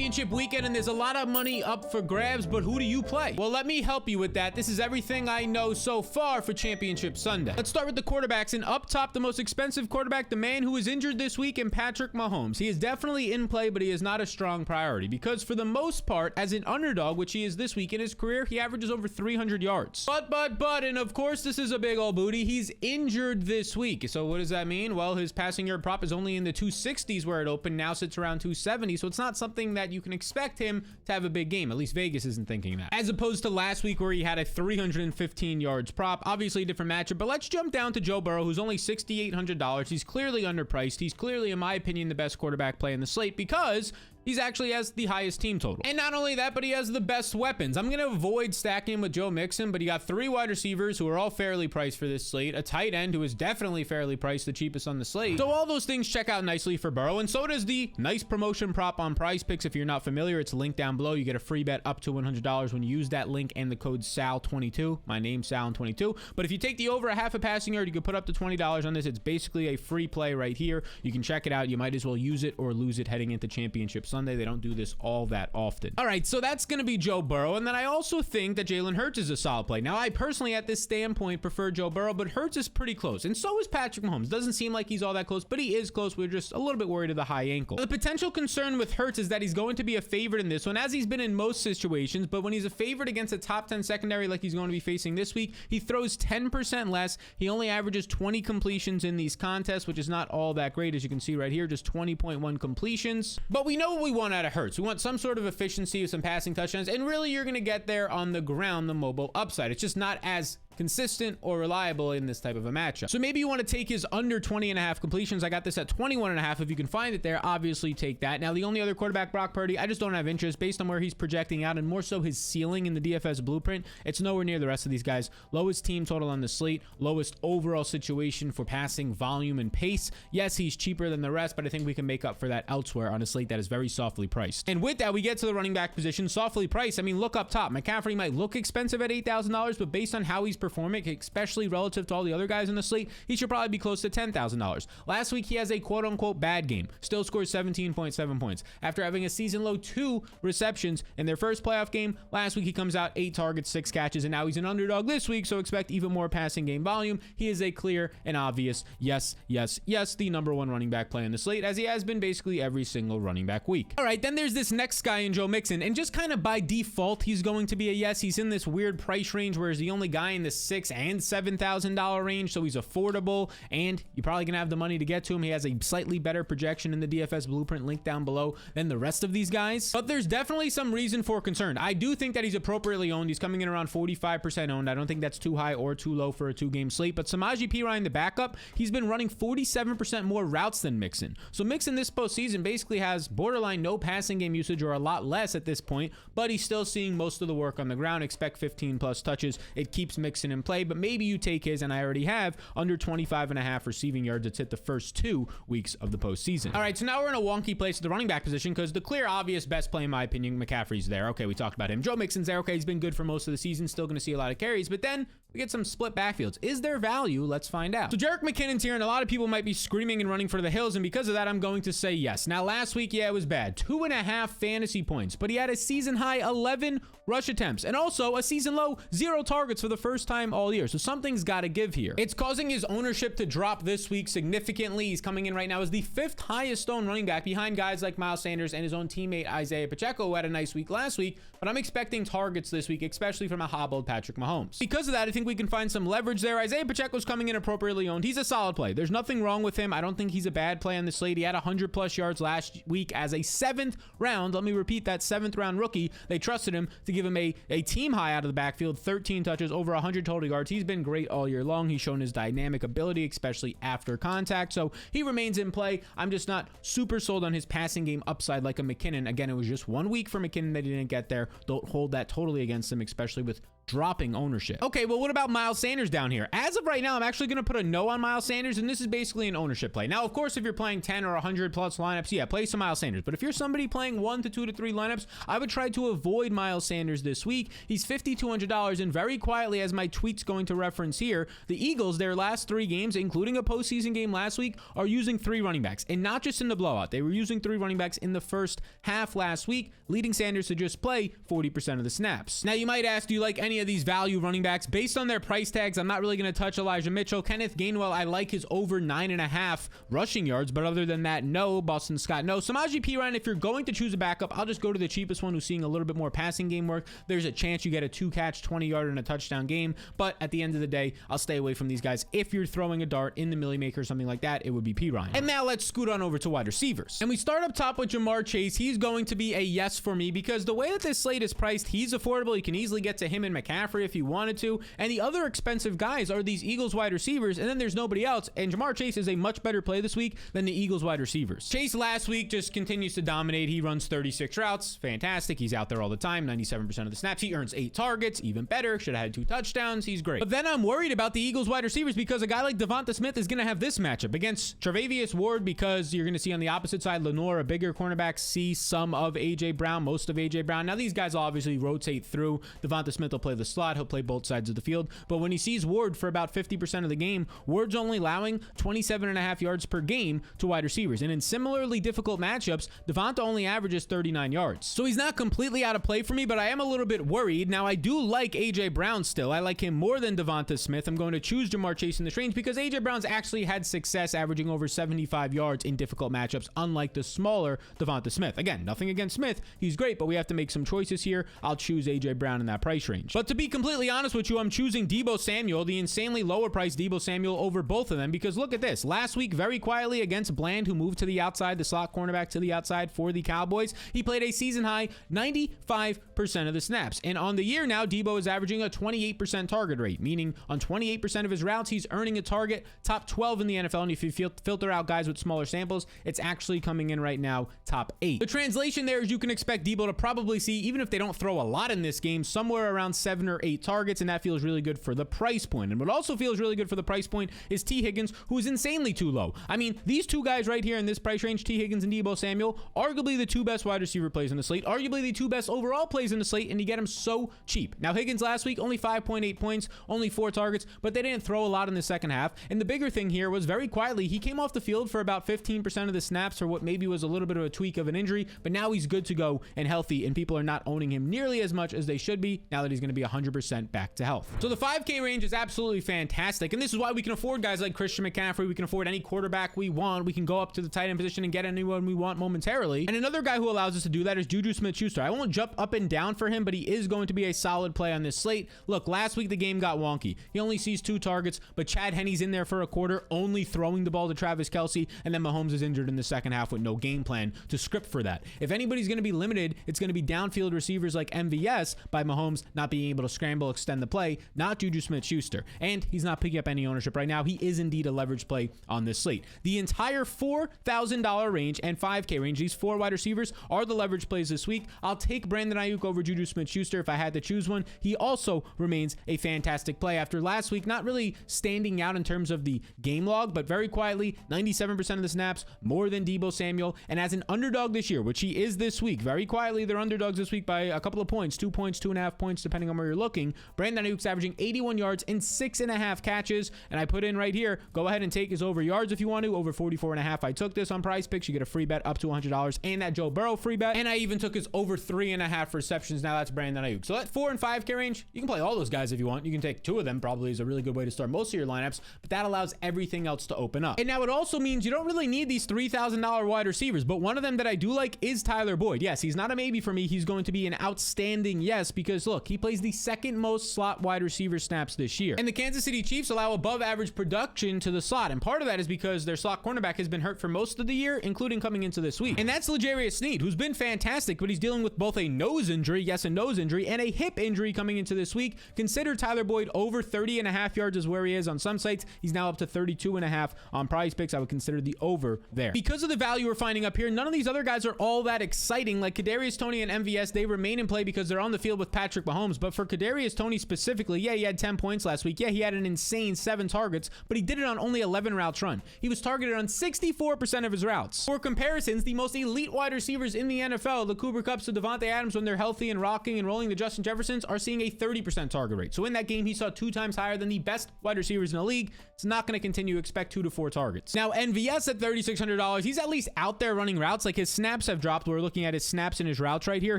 championship weekend and there's a lot of money up for grabs, but who do you play? Well, let me help you with that. This is everything I know so far for Championship Sunday. Let's start with the quarterbacks, and up top, the most expensive quarterback, the man who is injured this week, and Patrick Mahomes. He is definitely in play, but he is not a strong priority because for the most part, as an underdog, which he is this week in his career, he averages over 300 yards. But, and of course, this is a big old booty. He's injured this week. So what does that mean? Well, his passing yard prop is only in the 260s where it opened, now sits around 270. So it's not something that you can expect him to have a big game. At least Vegas isn't thinking that. As opposed to last week where he had a 315 yards prop. Obviously a different matchup, but let's jump down to Joe Burrow, who's only $6,800. He's clearly underpriced. He's clearly, in my opinion, the best quarterback play in the slate because he's actually has the highest team total. And not only that, but he has the best weapons. I'm going to avoid stacking him with Joe Mixon, but he got 3 wide receivers who are all fairly priced for this slate, a tight end who is definitely fairly priced, the cheapest on the slate. So all those things check out nicely for Burrow, and so does the nice promotion prop on Prize Picks. If you're not familiar, it's linked down below. You get a free bet up to $100 when you use that link and the code SAL22. My name's Sal22. But if you take the over a half a passing yard, you can put up to $20 on this. It's basically a free play right here. You can check it out. You might as well use it or lose it heading into Championship Sunday. They don't do this all that often. All right, so that's going to be Joe Burrow. And then I also think that Jalen Hurts is a solid play. Now, I personally, at this standpoint, prefer Joe Burrow, but Hurts is pretty close. And so is Patrick Mahomes. Doesn't seem like he's all that close, but he is close. We're just a little bit worried of the high ankle. The potential concern with Hurts is that he's going to be a favorite in this one, as he's been in most situations. But when he's a favorite against a top 10 secondary like he's going to be facing this week, he throws 10% less. He only averages 20 completions in these contests, which is not all that great. As you can see right here, just 20.1 completions. But we know what we want out of Hurts. We want some sort of efficiency with some passing touchdowns, and really you're going to get there on the ground, the mobile upside. It's just not as consistent or reliable in this type of a matchup. So maybe you want to take his under 20.5 completions. I got this at 21.5. If you can find it there, obviously take that. Now, the only other quarterback, Brock Purdy, I just don't have interest based on where he's projecting out and more so his ceiling in the DFS blueprint. It's nowhere near the rest of these guys. Lowest team total on the slate, lowest overall situation for passing volume and pace. Yes, he's cheaper than the rest, but I think we can make up for that elsewhere on a slate that is very softly priced. And with that, we get to the running back position, softly priced. I mean, look up top. McCaffrey might look expensive at $8,000, but based on how he's performing, especially relative to all the other guys in the slate, he should probably be close to $10,000. Last week, he has a quote-unquote bad game. Still scores 17.7 points. After having a season-low 2 receptions in their first playoff game, last week he comes out 8 targets, 6 catches, and now he's an underdog this week, so expect even more passing game volume. He is a clear and obvious yes, the number 1 running back play in the slate, as he has been basically every single running back week. All right, then there's this next guy in Joe Mixon, and just kind of by default, he's going to be a yes. He's in this weird price range where he's the only guy in the $6,000 and $7,000 range, so he's affordable, and you're probably gonna have the money to get to him. He has a slightly better projection in the DFS blueprint link down below than the rest of these guys, but there's definitely some reason for concern. I do think that he's appropriately owned. He's coming in around 45% owned. I don't think that's too high or too low for a 2-game slate, but Samaje Perine, the backup, he's been running 47% more routes than Mixon. So Mixon this postseason basically has borderline no passing game usage or a lot less at this point, but he's still seeing most of the work on the ground. Expect 15 plus touches. It keeps Mixon in play, but maybe you take his, and I already have, under 25.5 receiving yards. It's hit the first 2 weeks of the postseason. All right, so now we're in a wonky place at the running back position because the clear, obvious best play, in my opinion, McCaffrey's there. Okay, we talked about him. Joe Mixon's there. Okay, he's been good for most of the season. Still going to see a lot of carries, but then we get some split backfields. Is there value? Let's find out. So Jerick McKinnon's here, and a lot of people might be screaming and running for the hills, and because of that, I'm going to say yes. Now, last week, yeah, it was bad. 2.5 fantasy points, but he had a season high 11 rush attempts, and also a season low 0 targets for the first time all year. So something's got to give here. It's causing his ownership to drop this week significantly. He's coming in right now as the 5th highest owned running back behind guys like Miles Sanders and his own teammate Isaiah Pacheco, who had a nice week last week, but I'm expecting targets this week, especially from a hobbled Patrick Mahomes. Because of that, I think we can find some leverage there. Isaiah Pacheco's coming in appropriately owned. He's a solid play. There's nothing wrong with him. I don't think he's a bad play on the slate. He had 100 plus yards last week as a 7th round. Let me repeat that, 7th round rookie. They trusted him to give him a team high out of the backfield, 13 touches, over 100 total yards. He's been great all year long. He's shown his dynamic ability, especially after contact. So he remains in play. I'm just not super sold on his passing game upside like a McKinnon. Again, it was just 1 week for McKinnon that he didn't get there. Don't hold that totally against him, especially with dropping ownership. Okay, well, what about Miles Sanders down here? As of right now, I'm actually going to put a no on Miles Sanders, and this is basically an ownership play. Now, of course, if you're playing 10 or 100 plus lineups, yeah, play some Miles Sanders. But if you're somebody playing 1 to 2 to 3 lineups, I would try to avoid Miles Sanders this week. He's $5,200, and very quietly, as my tweet's going to reference here, the Eagles, their last 3 games, including a postseason game last week, are using 3 running backs, and not just in the blowout. They were using 3 running backs in the first half last week, leading Sanders to just play 40% of the snaps. Now, you might ask, do you like any of these value running backs? Based on their price tags, I'm not really going to touch Elijah Mitchell. Kenneth Gainwell, I like his over 9.5 rushing yards, but other than that, no. Boston Scott, no. Samaje Perine, if you're going to choose a backup, I'll just go to the cheapest one who's seeing a little bit more passing game work. There's a chance you get a 2-catch, 20-yard and a touchdown game, but at the end of the day, I'll stay away from these guys. If you're throwing a dart in the Millie Maker or something like that, it would be Perine. And now let's scoot on over to wide receivers. And we start up top with Jamar Chase. He's going to be a yes for me because the way that this slate is priced, he's affordable. You can easily get to him and McCaffrey if you wanted to. And the other expensive guys are these Eagles wide receivers, and then there's nobody else. And Jamar Chase is a much better play this week than the Eagles wide receivers. Chase last week just continues to dominate. He runs 36 routes. Fantastic. He's out there all the time. 97% of the snaps. He earns 8 targets. Even better. Should have had 2 touchdowns. He's great. But then I'm worried about the Eagles wide receivers because a guy like Devonta Smith is going to have this matchup against Tre'Davious Ward, because you're going to see on the opposite side, Lenore, a bigger cornerback, see some of A.J. Brown, most of A.J. Brown. Now, these guys will obviously rotate through. Devonta Smith will play the slot. He'll play both sides of the field. But when he sees Ward for about 50% of the game, Ward's only allowing 27.5 yards per game to wide receivers. And in similarly difficult matchups, Devonta only averages 39 yards. So he's not completely out of play for me, but I am a little bit worried. Now, I do like A.J. Brown still. I like him more than Devonta Smith. I'm going to choose Jamar Chase in this range because A.J. Brown's actually had success averaging over 75 yards in difficult matchups, unlike the smaller Devonta Smith. Again, nothing against Smith. He's great, but we have to make some choices here. I'll choose A.J. Brown in that price range. But to be completely honest with you, I'm choosing Deebo Samuel, the insanely lower priced Deebo Samuel, over both of them because look at this. Last week, very quietly against Bland, who moved to the outside, the slot cornerback to the outside for the Cowboys, he played a season high 95% of the snaps. And on the year now, Deebo is averaging a 28% target rate, meaning on 28% of his routes, he's earning a target, top 12 in the NFL. And if you filter out guys with smaller samples, it's actually coming in right now top 8. The translation there is you can expect Deebo to probably see, even if they don't throw a lot in this game, somewhere around 7 or 8 targets, and that feels really good for the price point. And what also feels really good for the price point is T. Higgins, who is insanely too low. I mean, these two guys right here in this price range, T. Higgins and Deebo Samuel, arguably the 2 best wide receiver plays in the slate, arguably the 2 best overall plays in the slate, and you get them so cheap. Now, Higgins last week, only 5.8 points, only 4 targets, but they didn't throw a lot in the second half. And the bigger thing here was very quietly, he came off the field for about 15% of the snaps for what maybe was a little bit of a tweak of an injury, but now he's good to go and healthy, and people are not owning him nearly as much as they should be now that he's going to be 100% back to health. So the 5K range is absolutely fantastic, and this is why we can afford guys like Christian McCaffrey. We can afford any quarterback we want. We can go up to the tight end position and get anyone we want momentarily. And another guy who allows us to do that is Juju Smith-Schuster. I won't jump up and down for him, but he is going to be a solid play on this slate. Look, last week the game got wonky. He only sees 2 targets, but Chad Henne's in there for a quarter, only throwing the ball to Travis Kelce, and then Mahomes is injured in the second half with no game plan to script for that. If anybody's going to be limited, it's going to be downfield receivers like MVS by Mahomes not being able to scramble, extend the play, not Juju Smith-Schuster. And he's not picking up any ownership right now. He is indeed a leverage play on this slate. The entire $4,000 range and 5K range, these 4 wide receivers are the leverage plays this week. I'll take Brandon Ayuk over Juju Smith-Schuster if I had to choose one. He also remains a fantastic play after last week, not really standing out in terms of the game log, but very quietly, 97% of the snaps, more than Deebo Samuel. And as an underdog this year, which he is this week, very quietly, they're underdogs this week by a couple of points, 2 points, 2.5 points, depending on where you're looking. Brandon Ayuk's averaging 81 yards and 6.5 catches. And I put in right here, go ahead and take his over yards if you want to, over 44.5. I took this on Prize Picks. You get a free bet up to $100 and that Joe Burrow free bet. And I even took his over 3.5 receptions. Now that's Brandon Ayuk. So that 4 and 5K range, you can play all those guys if you want. You can take 2 of them, probably is a really good way to start most of your lineups, but that allows everything else to open up. And now it also means you don't really need these $3,000 wide receivers, but one of them that I do like is Tyler Boyd. Yes, he's not a maybe for me. He's going to be an outstanding yes, because look, he plays the 2nd most slot wide receiver snaps this year. And the Kansas City Chiefs allow above average production to the slot. And part of that is because their slot cornerback has been hurt for most of the year, including coming into this week. And that's L'Jarius Sneed, who's been fantastic, but he's dealing with both a nose injury, yes, a nose injury, and a hip injury coming into this week. Consider Tyler Boyd over 30.5 yards is where he is on some sites. He's now up to 32.5 on Prize Picks. I would consider the over there. Because of the value we're finding up here, none of these other guys are all that exciting. Like Kadarius Toney and MVS, they remain in play because they're on the field with Patrick Mahomes. But but for Kadarius Toney specifically, yeah, he had 10 points last week. Yeah, he had an insane 7 targets, but he did it on only 11 routes run. He was targeted on 64% of his routes. For comparisons, the most elite wide receivers in the NFL, the Cooper Kupps to Devontae Adams, when they're healthy and rocking and rolling, the Justin Jeffersons are seeing a 30% target rate. So in that game, he saw 2 times higher than the best wide receivers in the league. It's not going to continue to expect 2 to 4 targets. Now, NVS at $3,600, he's at least out there running routes. Like, his snaps have dropped. We're looking at his snaps and his routes right here.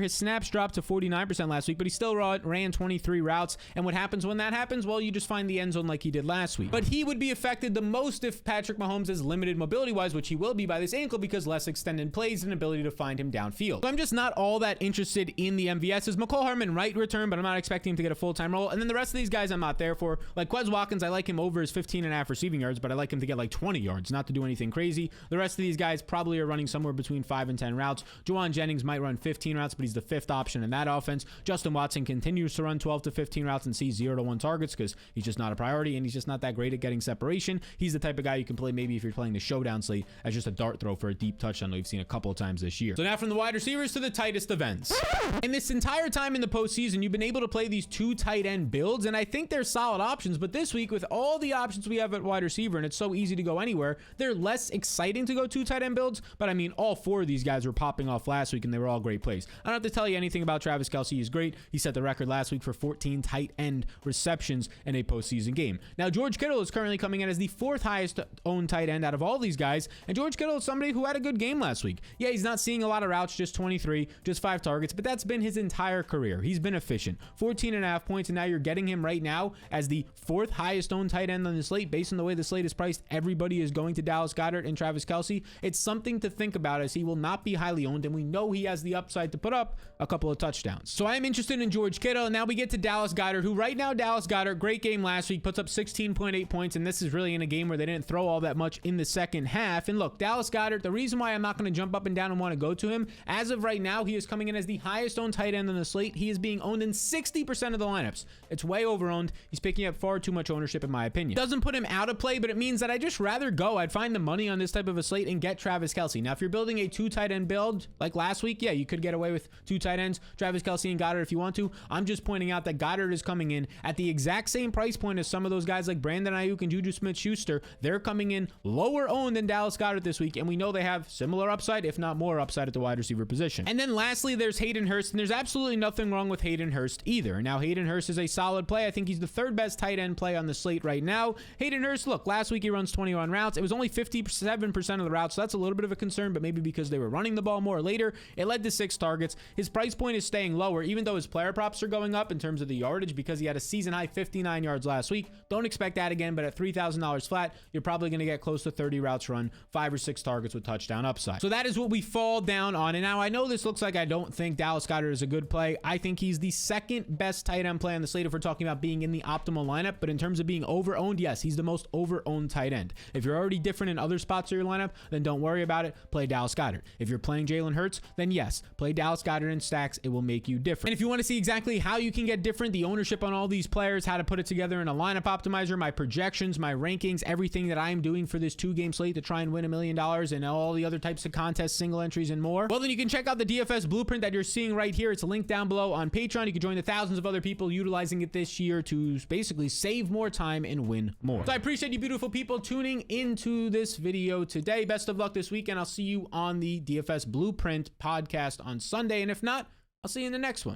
His snaps dropped to 49% last week, but he still ran 23 routes. And what happens when that happens? Well, you just find the end zone like he did last week. But he would be affected the most if Patrick Mahomes is limited mobility-wise, which he will be by this ankle, because less extended plays and ability to find him downfield. So I'm just not all that interested in the MVSs. McCall Harmon right return, but I'm not expecting him to get a full-time role. And then the rest of these guys I'm not there for. Like Quez Watkins, I like him over his 15.5 receiving yards, but I like him to get like 20 yards, not to do anything crazy. The rest of these guys probably are running somewhere between 5 and 10 routes. Juwan Jennings might run 15 routes, but he's the 5th option in that offense. Justin Watson continues to run 12 to 15 routes and sees 0 to 1 targets because he's just not a priority, and he's just not that great at getting separation. He's the type of guy you can play maybe if you're playing the showdown slate as just a dart throw for a deep touchdown that we've seen a couple of times this year. So now from the wide receivers to the tightest events. In this entire time in the postseason, you've been able to play these 2 tight end builds, and I think they're solid options. But this week, with all the options we have at wide receiver, and it's so easy to go anywhere, they're less exciting to go 2 tight end builds. But I mean, all 4 of these guys were popping off last week, and they were all great plays. I don't have to tell you anything about Travis Kelce. He's great. He set the record last week for 14 tight end receptions in a postseason game. Now, George Kittle is currently coming in as the 4th highest owned tight end out of all these guys, and George Kittle is somebody who had a good game last week. Yeah, he's not seeing a lot of routes, just 23, just 5 targets, but that's been his entire career. He's been efficient. 14.5 points, and now you're getting him right now as the 4th highest owned tight end on the slate. Based on the way the slate is priced, everybody is going to Dallas Goedert and Travis Kelce. It's something to think about, as he will not be highly owned, and we know he has the upside to put up a couple of touchdowns. So I am interested in George Kittle, and now we get to Dallas Goedert, who right now, Dallas Goedert, great game last week, puts up 16.8 points, and this is really in a game where they didn't throw all that much in the second half. And look, Dallas Goedert, the reason why I'm not going to jump up and down and want to go to him, as of right now, he is coming in as the highest owned tight end on the slate. He is being owned in 60% of the lineups. It's way over owned. He's picking up far too much ownership, in my opinion. Doesn't put him out of play, but it means that I'd just rather go. I'd find the money on this type of a slate and get Travis Kelce. Now, if you're building a 2 tight end build like last week, yeah, you could get away with 2 tight ends, Travis Kelce and Goddard, if you want to. I'm just pointing out that Goddard is coming in at the exact same price point as some of those guys like Brandon Ayuk and Juju Smith-Schuster. They're coming in lower owned than Dallas Goedert this week, and we know they have similar upside, if not more upside, at the wide receiver position. And then lastly, there's Hayden Hurst, and there's absolutely nothing wrong with Hayden Hurst either. Now, Hayden Hurst is a solid play. I think he's the 3rd best tight end play on the slate right now. Hayden Hurst, look, last week he runs 21 routes. It was only 57% of the routes, so that's a little bit of a concern, but maybe because they were running the ball more later. It led to 6 targets. His price point is staying lower, even though his player props are going up in terms of the yardage, because he had a season high 59 yards last week. Don't expect that again, but at $3,000 flat, you're probably going to get close to 30 routes run, 5 or 6 targets with touchdown upside. So that is what we fall down on. And now I know this looks like I don't think Dallas Goedert is a good play. I think he's the 2nd best tight end play on the slate if we're talking about being in the optimal lineup. But in terms of being over-owned, yes, he's the most over-owned tight end. If you're already different in other spots of your lineup, then don't worry about it. Play Dallas Goedert. If you're playing Jalen Hurts, then yes, play Dallas Goedert in stacks. It will make you different. And if you want to see exactly how you can get different, the ownership on all these players, how to put it together in a lineup optimizer, my projections, my rankings, everything that I'm doing for this 2-game slate to try and win $1 million, and all the other types of contests, single entries, and more, well, then you can check out the DFS blueprint that you're seeing right here. It's linked down below on Patreon. You can join the thousands of other people utilizing it this year to basically save more time and win more. So I appreciate you beautiful people tuning into this video today. Best of luck this weekend. I'll see you on the DFS Blueprint podcast on Sunday, and if not, I'll see you in the next one.